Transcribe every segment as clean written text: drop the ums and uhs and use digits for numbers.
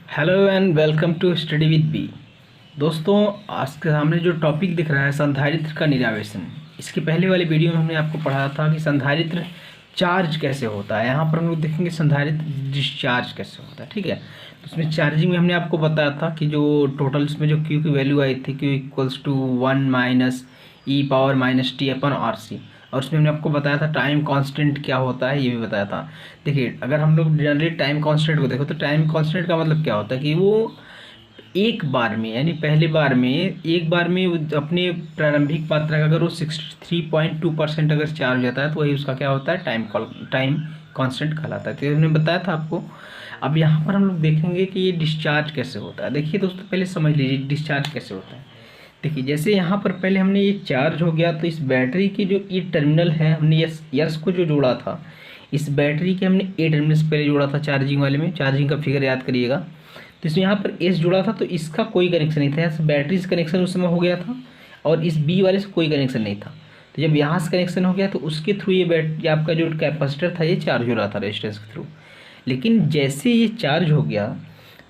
Hello and welcome to study with B. दोस्तों, आज के सामने जो टॉपिक दिख रहा है संधारित्र का निरावेशन। इसके पहले वाले वीडियो में हमने आपको पढ़ाया था कि संधारित्र चार्ज कैसे होता है। यहाँ पर हम लोग देखेंगे संधारित्र डिस्चार्ज कैसे होता है। ठीक है, तो उसमें चार्जिंग में हमने आपको बताया था कि जो टोटल इसमें जो क्यू की वैल्यू आई थी, क्यू इक्वल्स टू 1-e⁻t/RC। और उसमें हमने आपको बताया था टाइम कांस्टेंट क्या होता है, ये भी बताया था। देखिए, अगर हम लोग जनरली टाइम कांस्टेंट को देखो तो टाइम कांस्टेंट का मतलब क्या होता है कि वो एक बार में यानी पहले बार में एक बार में अपने प्रारंभिक मात्रा का अगर वो 63.2% अगर चार्ज हो जाता है तो वही उसका क्या होता है, टाइम कांस्टेंट कहलाता है। तो हमने बताया था आपको। अब यहाँ पर हम लोग देखेंगे कि ये डिस्चार्ज कैसे होता है। देखिए दोस्तों, पहले समझ लीजिए डिस्चार्ज कैसे होता है। देखिए, जैसे यहाँ पर पहले हमने ये चार्ज हो गया तो इस बैटरी की जो ई टर्मिनल है, हमने यस को जो जोड़ा था, इस बैटरी के हमने ए टर्मिनल से पहले जोड़ा था चार्जिंग वाले में। चार्जिंग का फिगर याद करिएगा। तो इसमें यहाँ पर एस जुड़ा था तो इसका कोई कनेक्शन नहीं था, यहाँ से बैटरी से कनेक्शन उस समय हो गया था और इस बी वाले से कोई कनेक्शन नहीं था। तो जब यहाँ से कनेक्शन हो गया तो उसके थ्रू ये आपका जो कैपेसिटर था ये चार्ज हो रहा था रेजिस्टेंस के थ्रू। लेकिन जैसे ये चार्ज हो गया,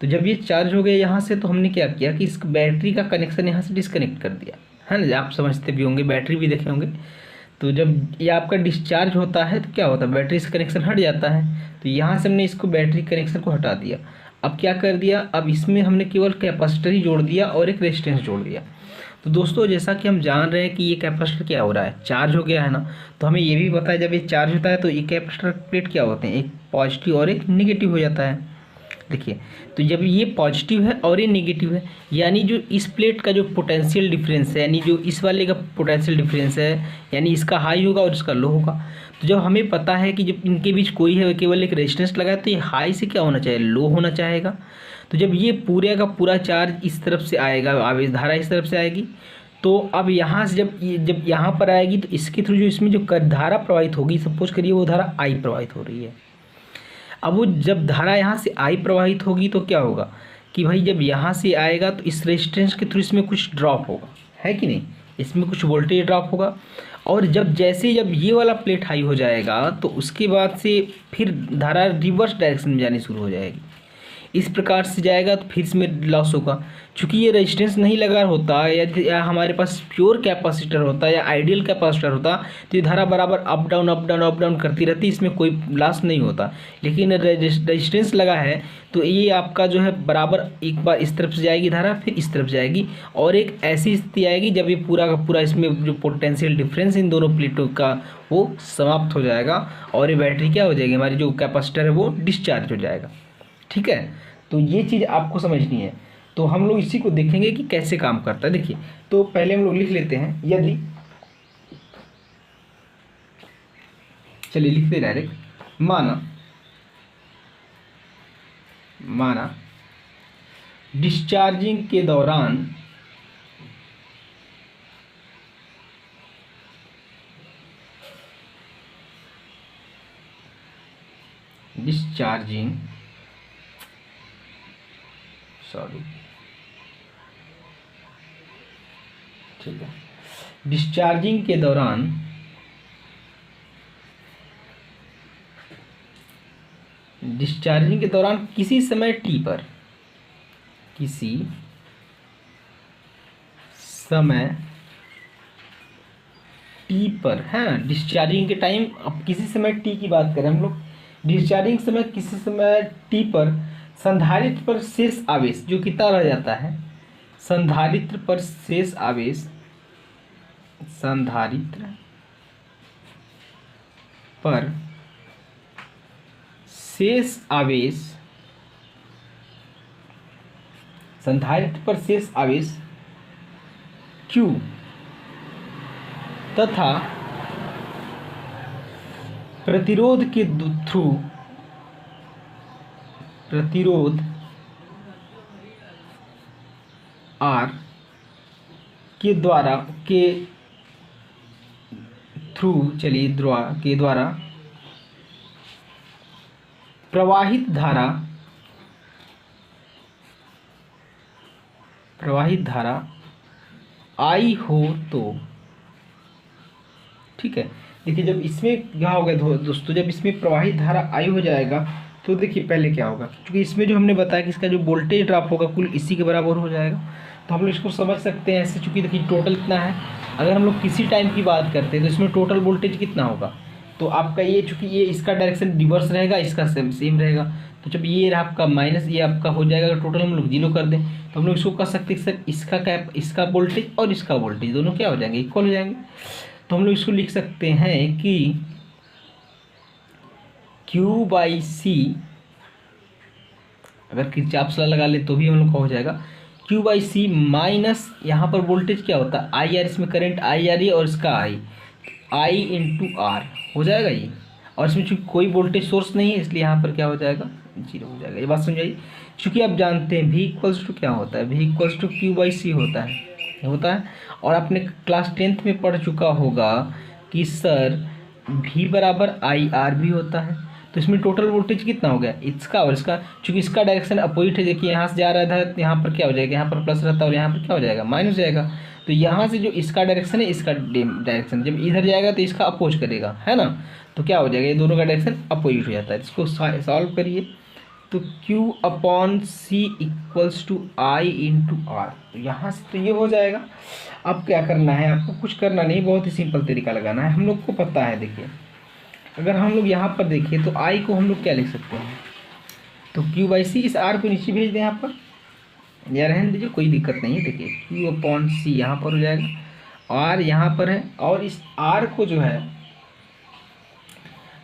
तो जब ये चार्ज हो गया यहाँ से, तो हमने क्या किया कि इस बैटरी का कनेक्शन यहाँ से डिस्कनेक्ट कर दिया है ना। आप समझते भी होंगे, बैटरी भी देखे होंगे। तो जब ये आपका डिस्चार्ज होता है तो क्या होता है, बैटरी से कनेक्शन हट जाता है। तो यहाँ से हमने इसको बैटरी कनेक्शन को हटा दिया। अब क्या कर दिया, अब इसमें हमने केवल कैपेसिटर ही जोड़ दिया और एक रेजिस्टेंस जोड़ दिया। तो दोस्तों, जैसा कि हम जान रहे हैं कि ये कैपेसिटर क्या हो रहा है, चार्ज हो गया है ना। तो हमें ये भी पता है जब ये चार्ज होता है तो ये कैपेसिटर प्लेट क्या होते हैं, एक पॉजिटिव और एक निगेटिव हो जाता है। देखिए, तो जब ये पॉजिटिव है और ये नेगेटिव है, यानी जो इस प्लेट का जो पोटेंशियल डिफरेंस है, यानी जो इस वाले का पोटेंशियल डिफरेंस है, यानी इसका हाई होगा और इसका लो होगा। तो जब हमें पता है कि जब इनके बीच कोई है केवल एक रेजिस्टेंस लगा है, तो ये हाई से क्या होना चाहिए, लो होना चाहेगा। तो जब ये पूरे का पूरा चार्ज इस तरफ से आएगा, आवेश धारा इस तरफ से आएगी, तो अब यहाँ से जब यहाँ पर आएगी तो इसके थ्रू जो इसमें जो धारा प्रवाहित होगी, सपोज करिए वो धारा आई प्रवाहित हो रही है। अब वो जब धारा यहाँ से आई प्रवाहित होगी तो क्या होगा कि भाई जब यहाँ से आएगा तो इस रेजिस्टेंस के थ्रू इसमें कुछ ड्रॉप होगा, है कि नहीं, इसमें कुछ वोल्टेज ड्रॉप होगा। और जब ये वाला प्लेट हाई हो जाएगा तो उसके बाद से फिर धारा रिवर्स डायरेक्शन में जानी शुरू हो जाएगी। इस प्रकार से जाएगा तो फिर इसमें लॉस होगा। चूँकि ये रेजिस्टेंस नहीं लगा होता या हमारे पास प्योर कैपेसिटर होता या आइडियल कैपेसिटर होता तो ये धारा बराबर अप डाउन करती रहती, इसमें कोई लॉस नहीं होता। लेकिन रेजिस्टेंस लगा है तो ये आपका जो है बराबर एक बार इस तरफ से जाएगी धारा, फिर इस तरफ जाएगी और एक ऐसी स्थिति आएगी जब ये पूरा का पूरा इसमें जो पोटेंशियल डिफरेंस इन दोनों प्लेटों का वो समाप्त हो जाएगा और ये बैटरी क्या हो जाएगी, हमारी जो कैपेसिटर है वो डिस्चार्ज हो जाएगा। ठीक है, तो ये चीज़ आपको समझनी है। तो हम लोग इसी को देखेंगे कि कैसे काम करता है। देखिए, तो पहले हम लोग लिख लेते हैं, यदि, चलिए लिखते डायरेक्ट, माना डिस्चार्जिंग के दौरान डिस्चार्जिंग के दौरान किसी समय टी पर है, डिस्चार्जिंग के टाइम, अब किसी समय टी की बात करें हम लोग, डिस्चार्जिंग समय किसी समय टी पर संधारित्र पर शेष आवेश जो कितना रह जाता है, संधारित्र पर शेष आवेश Q तथा प्रतिरोध R के द्वारा प्रवाहित धारा आई हो तो, ठीक है। देखिए, जब इसमें क्या होगा दोस्तों, जब इसमें प्रवाहित धारा आई हो जाएगा तो देखिए पहले क्या होगा, क्योंकि इसमें जो हमने बताया कि इसका जो वोल्टेज ड्रॉप होगा कुल इसी के बराबर हो जाएगा, तो हम लोग इसको समझ सकते हैं ऐसे। चूँकि देखिए टोटल कितना है, अगर हम लोग किसी टाइम की बात करते हैं तो इसमें टोटल वोल्टेज कितना होगा, तो आपका ये चूँकि ये इसका डायरेक्शन रिवर्स रहेगा, इसका सेम रहेगा, तो जब ये आपका माइनस ये आपका हो जाएगा, अगर टोटल हम लोग जीरो कर दें तो हम लोग इसको कर सकते हैं सर इसका क्या, इसका वोल्टेज और इसका वोल्टेज दोनों क्या हो जाएंगे, इक्वल हो जाएंगे। तो हम लोग इसको लिख सकते हैं कि Q/C, अगर किरचॉफ लॉ लगा ले तो भी हम लोग का हो जाएगा Q/C माइनस यहाँ पर वोल्टेज क्या होता है आई आर, इसमें करंट आई आ रही है और इसका आई इंटू आर हो जाएगा ये, और इसमें चूँकि कोई वोल्टेज सोर्स नहीं है इसलिए यहाँ पर क्या हो जाएगा, जीरो हो जाएगा। ये बात समझाइए। चूँकि आप जानते हैं V इक्वल्स टू क्या होता है, V इक्वल्स टू Q/C होता है। और आपने क्लास 10th में पढ़ चुका होगा कि सर V बराबर आई आर भी होता है। तो इसमें टोटल वोल्टेज कितना हो गया, इसका और इसका, चूँकि इसका डायरेक्शन अपोजिट है, देखिए यहाँ से जा रहा था तो यहाँ पर क्या हो जाएगा, यहाँ पर प्लस रहता है और यहाँ पर क्या हो जाएगा, माइनस जाएगा। तो यहाँ से जो इसका डायरेक्शन है, इसका डायरेक्शन जब इधर जाएगा तो इसका अपोज करेगा, है ना, तो क्या हो जाएगा, ये दोनों का डायरेक्शन अपोजिट हो जाता है। इसको सॉल्व करिए तो Q/C equals to I into R, तो यहाँ से तो ये हो जाएगा। अब क्या करना है, आपको कुछ करना नहीं, बहुत ही सिंपल तरीका लगाना है, हम लोग को पता है। देखिए अगर हम लोग यहाँ पर देखें तो I को हम लोग क्या लिख सकते हैं, तो Q/C, इस R को नीचे भेज दें यहाँ पर, या रहने दीजिए कोई दिक्कत नहीं है। देखिए Q/C यहाँ पर हो जाएगा, R यहाँ पर है, और इस R को जो है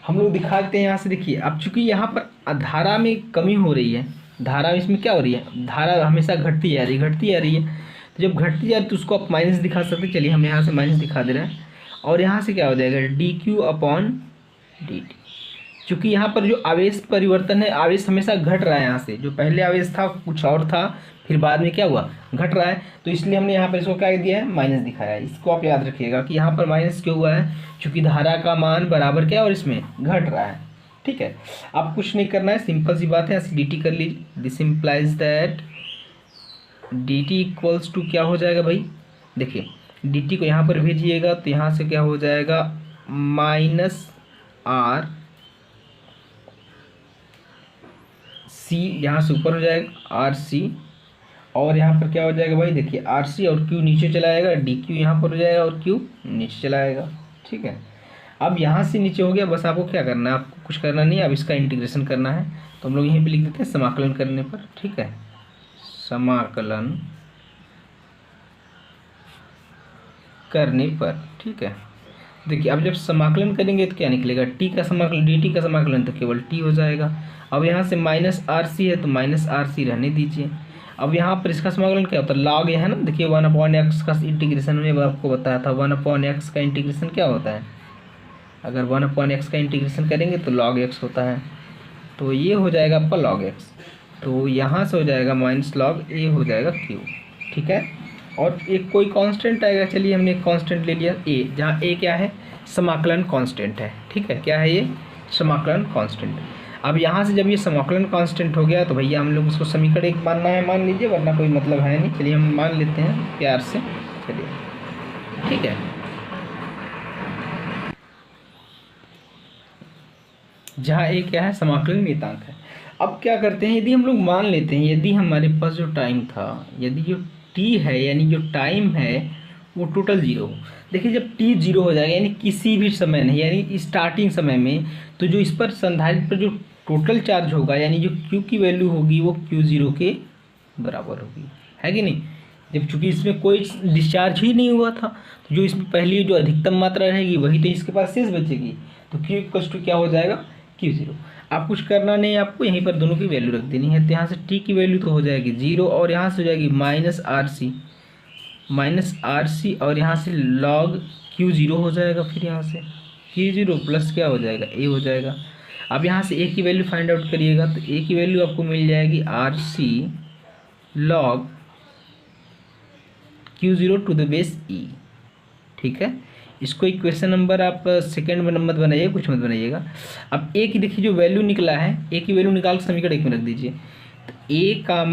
हम लोग दिखाते हैं यहाँ से। देखिए अब चूंकि यहाँ पर धारा में कमी हो रही है, धारा इसमें क्या हो रही है, धारा हमेशा घटती जा रही है, तो जब घटती जा रही है तो उसको आप माइनस दिखा सकते हैं। चलिए हम यहाँ से माइनस दिखा दे रहे हैं, और यहाँ से क्या हो जाएगा dQ/dt। चूँकि यहाँ पर जो आवेश परिवर्तन है, आवेश हमेशा घट रहा है, यहाँ से जो पहले आवेश था कुछ और था, फिर बाद में क्या हुआ, घट रहा है, तो इसलिए हमने यहाँ पर इसको क्या दिया है, माइनस दिखाया है। इसको आप याद रखिएगा कि यहाँ पर माइनस क्यों हुआ है, चूँकि धारा का मान बराबर क्या है और इसमें घट रहा है। ठीक है, आप कुछ नहीं करना है, सिंपल सी बात है, ऐसे dt कर लीजिए। This implies that dt equals to क्या हो जाएगा भाई, देखिए dt को यहाँ पर भेजिएगा तो यहाँ से क्या हो जाएगा, माइनस आर सी, यहाँ से ऊपर हो जाएगा आर सी, और यहाँ पर क्या हो जाएगा भाई, देखिए आर सी और क्यू नीचे चला आएगा, डी क्यू यहाँ पर हो जाएगा और क्यू नीचे चला आएगा। ठीक है, अब यहाँ से नीचे हो गया, बस आपको क्या करना है, आपको कुछ करना नहीं है, अब इसका इंटीग्रेशन करना है, तो हम लोग यहीं पे लिख देते हैं समाकलन करने पर। ठीक है, समाकलन करने पर, ठीक है। देखिए अब जब समाकलन करेंगे तो क्या निकलेगा, टी का समाकलन, डी टी का समाकलन तो केवल टी हो जाएगा। अब यहाँ से माइनस आर सी है तो माइनस आर सी रहने दीजिए। अब यहाँ पर इसका समाकलन क्या होता है, लॉग है ना, देखिए 1/x का इंटीग्रेशन में आपको बताया था, 1/x का इंटीग्रेशन क्या होता है, अगर 1/x का इंटीग्रेशन करेंगे तो log x होता है, तो ये हो जाएगा आपका log x, तो यहाँ से हो जाएगा माइनस log a हो जाएगा q। ठीक है, और एक कोई कांस्टेंट आएगा, चलिए हमने एक कांस्टेंट ले लिया a, जहाँ a क्या है, समाकलन कांस्टेंट है। ठीक है, क्या है ये, समाकलन कांस्टेंट। अब यहाँ से जब ये समाकलन कांस्टेंट हो गया तो भैया हम लोग इसको समीकरण एक मानना है, मान लीजिए, वरना कोई मतलब है नहीं। चलिए हम मान लेते हैं प्यार से, चलिए ठीक है। जहाँ ए क्या है, समाकलन नियतांक है। अब क्या करते हैं, यदि हम लोग मान लेते हैं, यदि हमारे पास जो टाइम था, यदि जो टी है यानी जो टाइम है वो टोटल जीरो हो। देखिए जब टी जीरो हो जाएगा यानी किसी भी समय नहीं, यानी स्टार्टिंग समय में, तो जो इस पर संधारित्र पर जो टोटल चार्ज होगा यानी जो क्यू की वैल्यू होगी वो Q0 के बराबर होगी, है कि नहीं। जब चूँकि इसमें कोई डिस्चार्ज ही नहीं हुआ था, तो जो इसमें पहली जो अधिकतम मात्रा रहेगी वही तो इसके पास शेष बचेगी, तो Q इक्वल्स टू क्या हो जाएगा, Q0। आप कुछ करना नहीं, आपको यहीं पर दोनों की वैल्यू रख देनी है। तो यहाँ से टी की वैल्यू तो हो जाएगी 0, और यहाँ से हो जाएगी माइनस आर सी, और यहाँ से log Q0 हो जाएगा, फिर यहाँ से Q0 प्लस क्या हो जाएगा, a हो जाएगा। अब यहाँ से a की वैल्यू फाइंड आउट करिएगा, तो a की वैल्यू आपको मिल जाएगी R C log Q0 to the base e। ठीक है, इसको इक्वेशन नंबर आप सेकेंड में नंबर बनाइए, कुछ मत बनाइएगा। अब ए की देखिए जो वैल्यू निकला है, ए की वैल्यू निकाल के समीकरण एक में रख दीजिए। तो ए का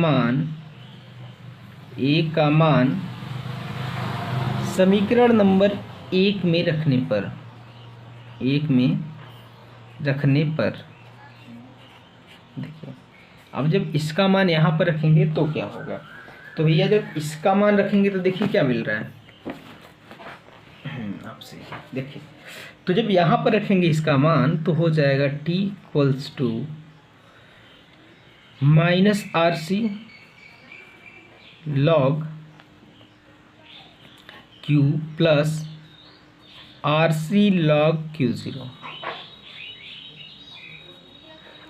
मान समीकरण नंबर एक में रखने पर देखिए अब जब इसका मान यहाँ पर रखेंगे तो क्या होगा, तो भैया जब इसका मान रखेंगे तो देखिए क्या मिल रहा है आपसे, देखिए तो जब यहाँ पर रखेंगे इसका मान तो हो जाएगा t equals to minus R C log Q plus R C log Q zero.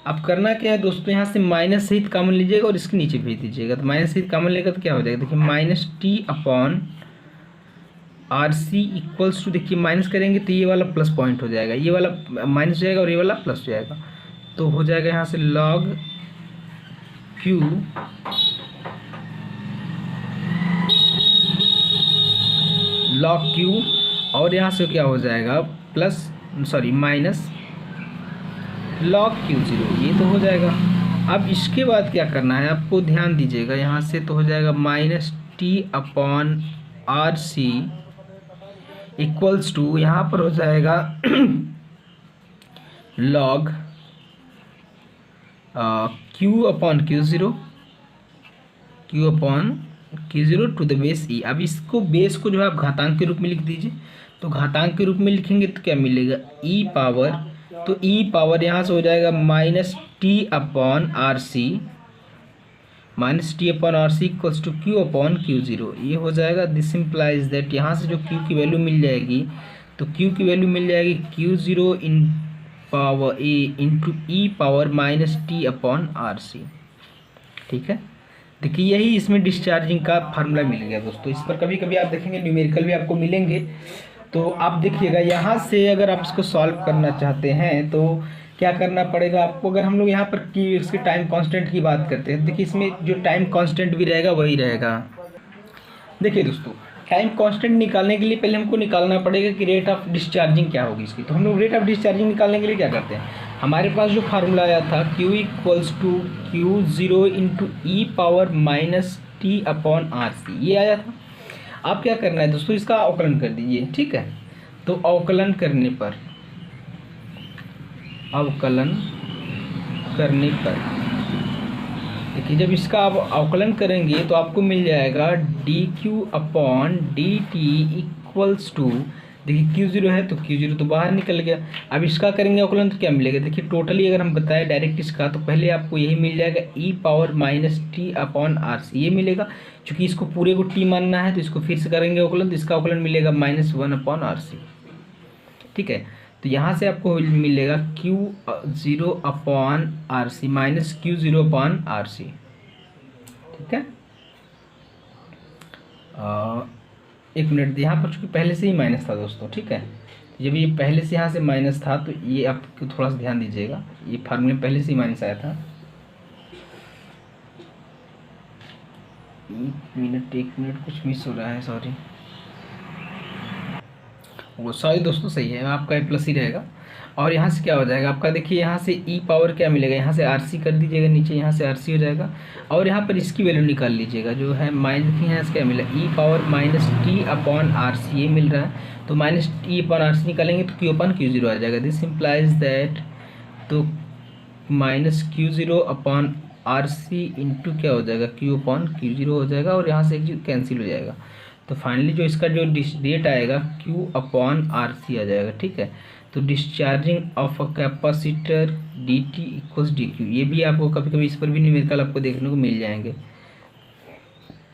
अब करना क्या है दोस्तों, यहाँ से माइनस सहित कॉमन लीजिएगा और इसके नीचे भेज दीजिएगा, तो माइनस सहित कॉमन लेगा तो क्या हो जाएगा, देखिए minus T upon R C equals to, देखिए माइनस करेंगे तो ये वाला प्लस पॉइंट हो जाएगा, ये वाला माइनस हो जाएगा और ये वाला प्लस हो जाएगा, तो हो जाएगा यहाँ से लॉग क्यू और यहाँ से क्या हो जाएगा plus sorry minus log Q zero, ये तो हो जाएगा। अब इसके बाद क्या करना है आपको ध्यान दीजिएगा, यहाँ से तो हो जाएगा minus T upon R C equals to, यहाँ पर हो जाएगा log Q upon Q zero to the base E. अब इसको बेस को जो है आप घातांक के रूप में लिख दीजिए, तो घातांक के रूप में लिखेंगे तो क्या मिलेगा ई पावर, तो ई पावर यहाँ से हो जाएगा minus T upon R C equals to Q upon Q zero, ये हो जाएगा। दिस इम्प्लाइज दैट यहाँ से जो क्यू की वैल्यू मिल जाएगी तो क्यू की वैल्यू मिल जाएगी Q zero in power A into E power minus T upon R C. ठीक है, देखिए यही इसमें डिस्चार्जिंग का फार्मूला मिल गया दोस्तों। इस पर कभी कभी आप देखेंगे न्यूमेरिकल भी आपको मिलेंगे, तो आप देखिएगा यहाँ से अगर आप इसको सॉल्व करना चाहते हैं तो क्या करना पड़ेगा आपको। अगर हम लोग यहाँ पर की इसके टाइम कांस्टेंट की बात करते हैं, देखिए इसमें जो टाइम कांस्टेंट भी रहेगा वही रहेगा। देखिए दोस्तों टाइम कांस्टेंट निकालने के लिए पहले हमको निकालना पड़ेगा कि रेट ऑफ डिस्चार्जिंग क्या होगी इसकी। तो हम लोग रेट ऑफ डिस्चार्जिंग निकालने के लिए क्या करते हैं, हमारे पास जो फार्मूला आया था Q equals to Q zero into E power minus T upon R C, ये आया था। अब क्या करना है दोस्तों, इसका अवकलन कर दीजिए। ठीक है, तो अवकलन करने पर देखिए जब इसका आप अवकलन करेंगे तो आपको मिल जाएगा D Q upon D T equals to, देखिए क्यू ज़ीरो है तो क्यू ज़ीरो तो बाहर निकल गया। अब इसका करेंगे अवकलन तो क्या मिलेगा, देखिए टोटली अगर हम बताएं डायरेक्ट इसका तो पहले आपको यही मिल जाएगा E power minus T upon R C, ये मिलेगा। चूँकि इसको पूरे को टी मानना है तो इसको फिर से करेंगे अवकलन, तो इसका अवकलन मिलेगा minus one upon R C. ठीक है, तो यहाँ से आपको मिलेगा Q zero upon R C minus Q zero upon R C. ठीक है, एक मिनट, यहाँ पर चूँकि पहले से ही माइनस था दोस्तों। ठीक है, जब ये पहले से यहाँ से माइनस था तो ये आपको थोड़ा सा ध्यान दीजिएगा, ये फार्मूले पहले से ही माइनस आया था। एक मिनट कुछ मिस हो रहा है, सॉरी दोस्तों, सही है, आपका प्लस ही रहेगा। और यहाँ से क्या हो जाएगा आपका, देखिए यहाँ से ई पावर क्या मिलेगा, यहाँ से आर सी कर दीजिएगा नीचे, यहाँ से आर सी हो जाएगा। और यहाँ पर इसकी वैल्यू निकाल लीजिएगा जो है माइनस, देखिए यहाँ से क्या मिला E power minus T upon R C, ये मिल रहा है। तो minus T upon R C निकालेंगे तो क्यू अपॉन क्यू ज़ीरो आ जाएगा। दिस इम्प्लाइज दैट, तो minus Q zero upon R C into क्या हो जाएगा क्यू अपॉन क्यू ज़ीरो हो जाएगा, और यहाँ से एक चीज़ कैंसिल हो जाएगा। तो फाइनली जो इसका जो रेट आएगा Q अपॉन आर सी आ जाएगा। ठीक है, तो discharging of a capacitor D T equals D Q, ये भी आपको कभी कभी इस पर भी न्यूमेरिकल आपको देखने को मिल जाएंगे,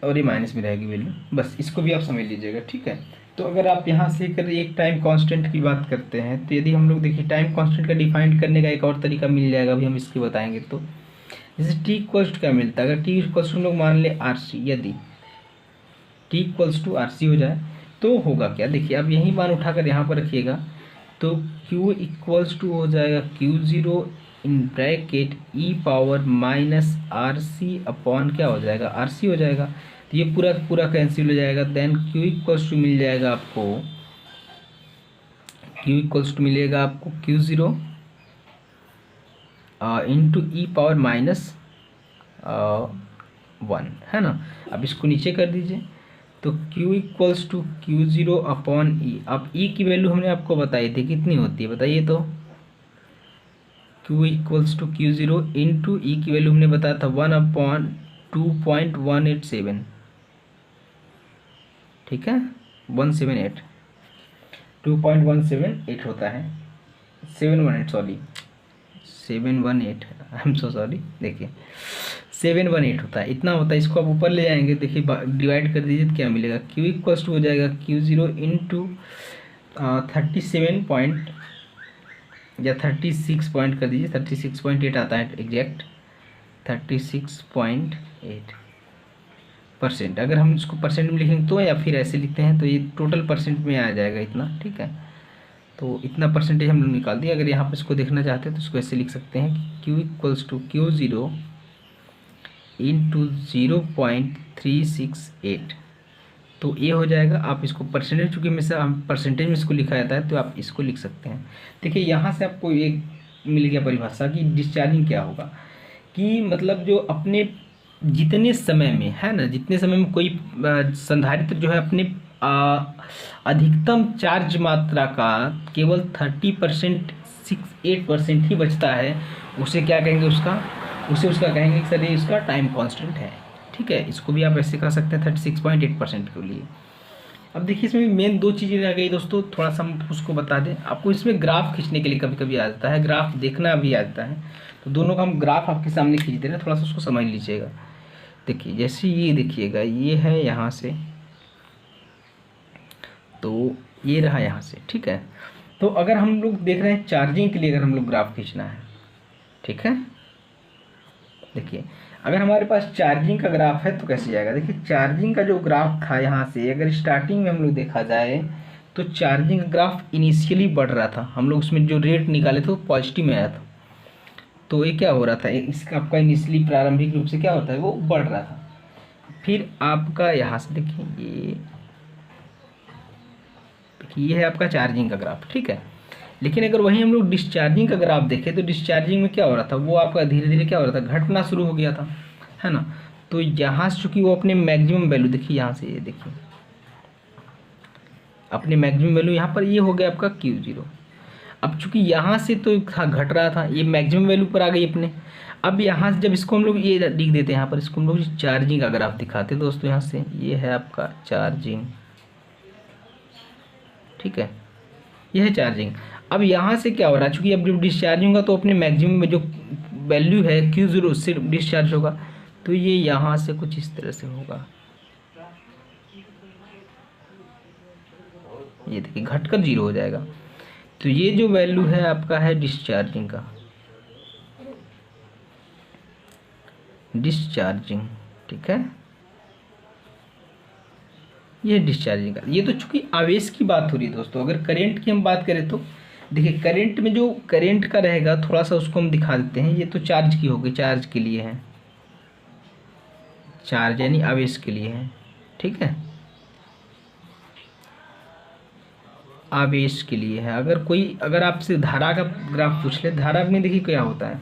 और ये माइनस में रहेगी वैल्यू, बस इसको भी आप समझ लीजिएगा। ठीक है, तो अगर आप यहाँ से कर एक टाइम कांस्टेंट की बात करते हैं तो यदि हम लोग देखिए टाइम कांस्टेंट का डिफाइन करने का एक और तरीका मिल जाएगा, अभी हम इसकी बताएंगे। तो जैसे टी इक्वल्स टू क्या मिलता है, अगर टी इक्वल्स टू हम लोग मान ले आर सी, यदि T equals to R C हो जाए तो होगा क्या, देखिए अब यही मान उठाकर यहाँ पर रखिएगा, तो Q इक्वल्स टू हो जाएगा Q zero in bracket e power minus R C upon क्या हो जाएगा आर सी हो जाएगा। तो ये पूरा पूरा कैंसिल हो जाएगा। देन Q इक्वल्स टू मिल जाएगा आपको, Q इक्वल्स टू मिलेगा आपको क्यू ज़ीरो इंटू ई पावर माइनस वन, है ना। अब इसको नीचे कर दीजिए, तो Q equals to Q zero upon E. अब ई की वैल्यू हमने आपको बताई थी कितनी होती है बताइए, तो Q equals to Q0 into E की वैल्यू हमने बताया था 1/2.187, ठीक है, 178, 2.178 होता है, 718, sorry 718, I am so sorry, देखिए 718 होता है, इतना होता है। इसको आप ऊपर ले जाएंगे, देखिए डिवाइड कर दीजिए तो क्या मिलेगा, Q इक्वल्स टू हो जाएगा Q0 इंटू 37 पॉइंट या 36 पॉइंट कर दीजिए, 36.8 आता है एग्जैक्ट, 36.8%। अगर हम इसको परसेंट में लिखेंगे तो, या फिर ऐसे लिखते हैं तो ये टोटल परसेंट में आ जाएगा इतना, ठीक है। तो इतना परसेंटेज हम लोग निकाल दिए। अगर यहाँ पर इसको देखना चाहते हैं तो इसको ऐसे लिख सकते हैं कि Q equals to Q0 into 0.368, तो ये हो जाएगा। आप इसको परसेंटेज, चूँकि हमेशा हम परसेंटेज में इसको लिखा जाता है, तो आप इसको लिख सकते हैं। देखिए यहाँ से आपको एक मिल गया परिभाषा कि डिस्चार्जिंग क्या होगा, कि मतलब जो अपने जितने समय में है ना, जितने समय में कोई संधारित्र जो है अपने अधिकतम चार्ज मात्रा का केवल 30%, 68% ही बचता है, उसे क्या कहेंगे, उसका कहेंगे कि सर ये उसका टाइम कांस्टेंट है, ठीक है। इसको भी आप ऐसे कह सकते हैं 36.8% के लिए। अब देखिए इसमें मेन दो चीज़ें रह गई दोस्तों, थोड़ा सा हम उसको बता दें आपको। इसमें ग्राफ खींचने के लिए कभी कभी आ जाता है, ग्राफ देखना भी आ जाता है, तो दोनों का हम ग्राफ आपके सामने खींच दे रहे हैं, थोड़ा सा उसको समझ लीजिएगा। देखिए जैसे ये देखिएगा, ये है यहाँ से, तो ये रहा यहाँ से, ठीक है। तो अगर हम लोग देख रहे हैं चार्जिंग के लिए, अगर हम लोग ग्राफ खींचना है, ठीक है, देखिए अगर हमारे पास चार्जिंग का ग्राफ है तो कैसे जाएगा। देखिए चार्जिंग का जो ग्राफ था यहाँ से, अगर स्टार्टिंग में हम लोग देखा जाए तो चार्जिंग का ग्राफ इनिशियली बढ़ रहा था, हम लोग उसमें जो रेट निकाले थे वो पॉजिटिव में आया था। तो ये क्या हो रहा था, इसका आपका इनिशियली प्रारंभिक रूप से क्या होता है, वो बढ़ रहा था। फिर आपका यहाँ से देखिए ये है आपका चार्जिंग का ग्राफ, ठीक है। लेकिन अगर वहीं हम लोग डिस्चार्जिंग का ग्राफ देखें तो डिस्चार्जिंग में क्या हो रहा था, वो आपका धीरे धीरे क्या हो रहा था, घटना शुरू हो गया था, है ना। तो यहाँ से चूँकि वो अपने मैक्सिमम वैल्यू, देखिए यहाँ से, ये देखिए अपने मैक्सिमम वैल्यू यहाँ पर ये हो गया आपका Q0। अब चूँकि यहाँ से तो घट रहा था, ये मैक्सिमम वैल्यू पर आ गई अपने। अब यहाँ से जब इसको हम लोग ये लिख देते हैं, यहाँ पर इसको हम लोग चार्जिंग का ग्राफ दिखाते हैं दोस्तों। यहाँ से ये है आपका चार्जिंग, ठीक है, यह है चार्जिंग। अब यहाँ से क्या हो रहा है, चूँकि अब जब डिस्चार्ज होगा तो अपने मैक्सिमम में जो वैल्यू है Q0 उससे डिस्चार्ज होगा, तो ये यहाँ से कुछ इस तरह से होगा, ये देखिए घटकर 0 हो जाएगा। तो ये जो वैल्यू है आपका है डिस्चार्जिंग का, डिस्चार्जिंग, ठीक है, ये डिस्चार्जिंग का। ये तो चूंकि आवेश की बात हो रही है दोस्तों। अगर करंट की हम बात करें तो देखिए करंट में जो करंट का रहेगा, थोड़ा सा उसको हम दिखा देते हैं। ये तो चार्ज की होगी, चार्ज के लिए है, चार्ज यानी आवेश के लिए है, ठीक है, आवेश के लिए है। अगर आपसे धारा का ग्राफ पूछ ले, धारा में देखिए क्या होता है,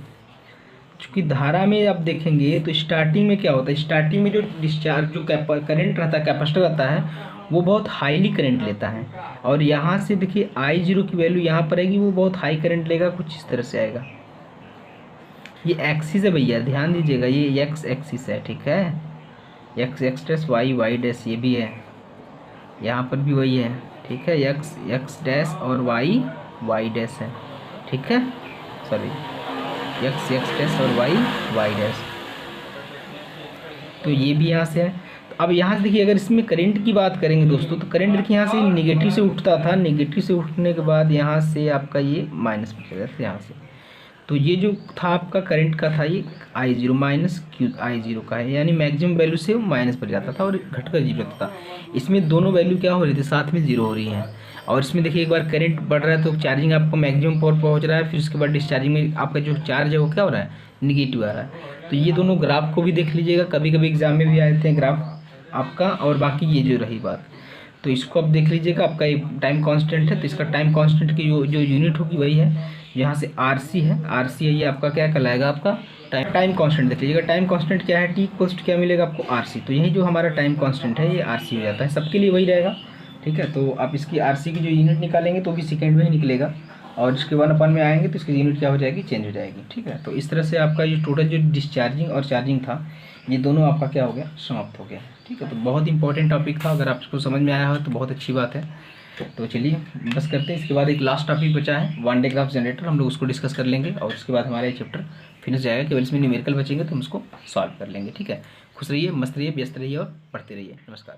चूँकि धारा में आप देखेंगे तो स्टार्टिंग में क्या होता है, स्टार्टिंग में जो डिस्चार्ज जो करंट रहता है, कैपेसिटर रहता है, वो बहुत हाईली करंट लेता है। और यहाँ से देखिए I0 की वैल्यू यहाँ पर आएगी, वो बहुत हाई करंट लेगा, कुछ इस तरह से आएगा। ये एक्सिस है भैया, ध्यान दीजिएगा, ये एक्स एक्सिस है, ठीक है, X X dash Y Y dash, ये भी है, यहाँ पर भी वही है, ठीक है, एक्स एक्स डैश और वाई वाई डैश है, ठीक है, सॉरी एक्स एक्स डैश और वाई वाई डैश। तो ये भी यहाँ से है। तो अब यहाँ से देखिए अगर इसमें करंट की बात करेंगे दोस्तों, तो करंट देखिए यहाँ से नेगेटिव से उठता था, नेगेटिव से उठने के बाद यहाँ से आपका ये माइनस में चला जाता है यहाँ से। तो ये जो था आपका करंट का था, ये I0 माइनस I0 का है, यानी मैक्सिमम वैल्यू से माइनस पर जाता था और घटकर 0 होता था। इसमें दोनों वैल्यू क्या हो रही थी, साथ में 0 हो रही हैं। और इसमें देखिए एक बार करंट बढ़ रहा है तो चार्जिंग आपका मैक्सिमम पावर पहुंच रहा है, फिर उसके बाद डिस्चार्जिंग में आपका जो चार्ज है वो क्या हो रहा है, निगेटिव आ रहा है। तो ये दोनों ग्राफ को भी देख लीजिएगा, कभी कभी एग्जाम में भी आ जाते हैं ग्राफ आपका। और बाकी ये जो रही बात, तो इसको आप देख लीजिएगा, आपका ये टाइम कांस्टेंट है, तो इसका टाइम कांस्टेंट की जो यूनिट होगी वही है, यहाँ से RC है, RC है, ये आपका क्या कहलाएगा, आपका टाइम कांस्टेंट देख लीजिएगा। टाइम कांस्टेंट क्या है, T इक्वल्स क्या मिलेगा आपको, RC। तो यही जो हमारा टाइम कांस्टेंट है ये RC हो जाता है, सबके लिए वही रहेगा, ठीक है। तो आप इसकी RC की जो यूनिट निकालेंगे तो भी सेकेंड में ही निकलेगा, और इसके वन अपन में आएंगे तो इसकी यूनिट क्या हो जाएगी, चेंज हो जाएगी। ठीक है, तो इस तरह से आपका ये टोटल जो डिस्चार्जिंग और चार्जिंग था, ये दोनों आपका क्या हो गया, समाप्त हो गया। ठीक है, तो बहुत इंपॉर्टेंट टॉपिक था, अगर आपको समझ में आया हो तो बहुत अच्छी बात है। तो चलिए बस करते हैं। इसके बाद एक लास्ट टॉपिक बचा है, वन डे ग्राफ जनरेटर, हम लोग उसको डिस्कस कर लेंगे और उसके बाद हमारा ये चैप्टर फिनिश जाएगा। केवल इसमें न्यूमेरिकल बचेंगे तो हम उसको सॉल्व कर लेंगे। ठीक है, खुश रहिए, मस्त रहिए, व्यस्त रहिए और पढ़ते रहिए। नमस्कार।